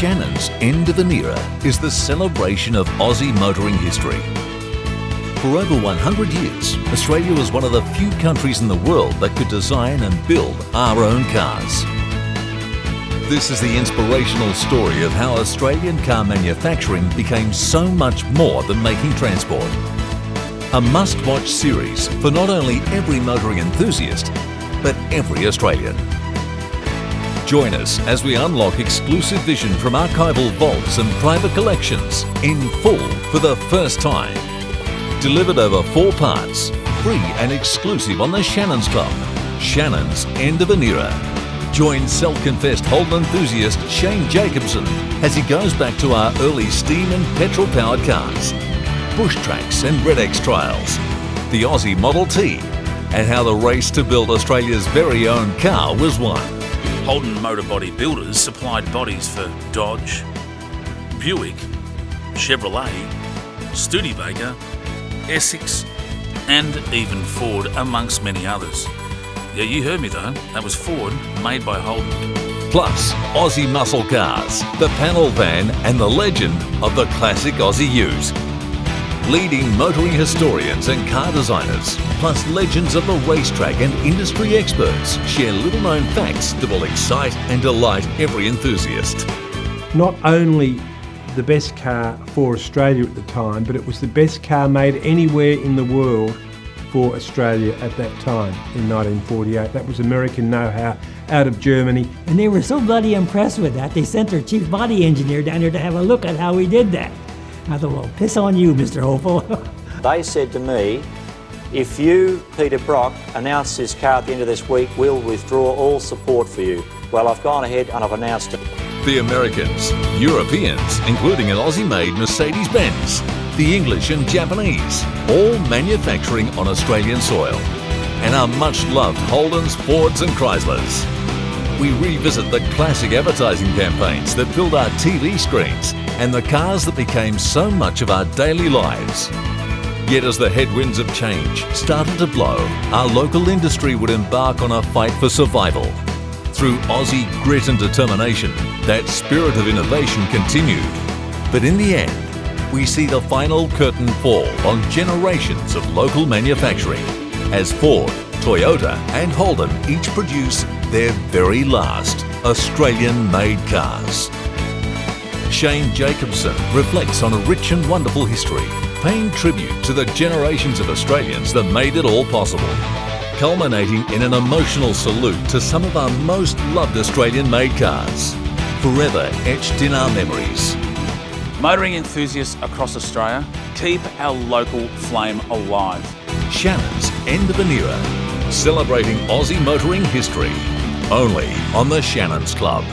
Shannons' End of an Era is the celebration of Aussie motoring history. For over 100 years, Australia was one of the few countries in the world that could design and build our own cars. This is the inspirational story of how Australian car manufacturing became so much more than making transport. A must-watch series for not only every motoring enthusiast, but every Australian. Join us as we unlock exclusive vision from archival vaults and private collections in full for the first time. Delivered over 4 parts, free and exclusive on the Shannons Club. Shannons' End of an Era. Join self-confessed Holden enthusiast Shane Jacobson as he goes back to our early steam and petrol-powered cars, bush tracks and Red X trials, the Aussie Model T, and how the race to build Australia's very own car was won. Holden Motor Body Builders supplied bodies for Dodge, Buick, Chevrolet, Studebaker, Essex and even Ford, amongst many others. Yeah, you heard me though, that was Ford, made by Holden. Plus, Aussie muscle cars, the panel van and the legend of the classic Aussie Ute. Leading motoring historians and car designers, plus legends of the racetrack and industry experts, share little-known facts that will excite and delight every enthusiast. Not only the best car for Australia at the time, but it was the best car made anywhere in the world for Australia at that time in 1948. That was American know-how out of Germany. And they were so bloody impressed with that, they sent their chief body engineer down there to have a look at how we did that. I thought, well, piss on you, Mr. Hopeful. They said to me, if you, Peter Brock, announce this car at the end of this week, we'll withdraw all support for you. Well, I've gone ahead and I've announced it. The Americans, Europeans, including an Aussie-made Mercedes-Benz, the English and Japanese, all manufacturing on Australian soil, and our much-loved Holdens, Fords and Chryslers. We revisit the classic advertising campaigns that filled our TV screens and the cars that became so much of our daily lives. Yet as the headwinds of change started to blow, our local industry would embark on a fight for survival. Through Aussie grit and determination, that spirit of innovation continued. But in the end, we see the final curtain fall on generations of local manufacturing as Ford, Toyota and Holden each produce their very last Australian-made cars. Shane Jacobson reflects on a rich and wonderful history, paying tribute to the generations of Australians that made it all possible, culminating in an emotional salute to some of our most loved Australian-made cars, forever etched in our memories. Motoring enthusiasts across Australia, keep our local flame alive. Shannons' End of an Era, celebrating Aussie motoring history, only on the Shannons Club.